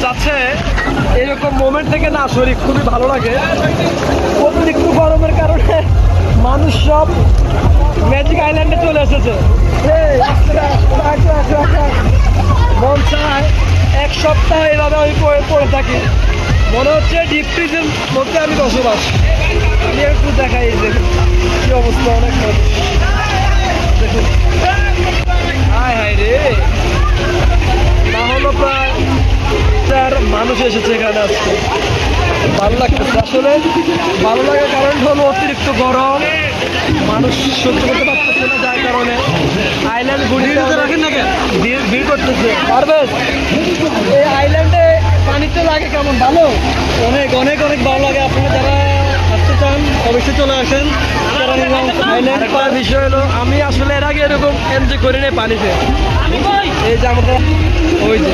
যাচ্ছে এরকম মোমেন্ট থেকে না শরীর খুবই ভালো লাগে। অতিরিক্ত গরমের কারণে মানুষ সব ম্যাজিক আইল্যান্ডে চলে এসেছে। মন চায় এক সপ্তাহ এইভাবে আমি পড়ে থাকি, মনে হচ্ছে ডিপ ফ্রিজের মধ্যে আমি বসবাস। আমি একটু দেখাই যে কি অবস্থা, অনেক মানুষ দেখুন। হায় হায় রে, না হলো প্রায় 4 মানুষ এসেছে এখানে আজকে। ভালো লাগতেছে আসলে। ভালো লাগার কারণ হলো অতিরিক্ত গরম, মানুষ সহ্য করতে পারতেছে না, যার কারণে আইল্যান্ড ভিড় করতেছে। পারবে এই আইল্যান্ডে পানিতে লাগে কেমন? ভালো, অনেক অনেক অনেক ভালো লাগে। আপনারা যারা আসতে চান অবশ্যই চলে আসেন। আইল্যান্ড করার বিষয় হলো আমি আসলে এর আগে এরকম এনজয় করি না পানিতে। এই যে আমাদের ওই যে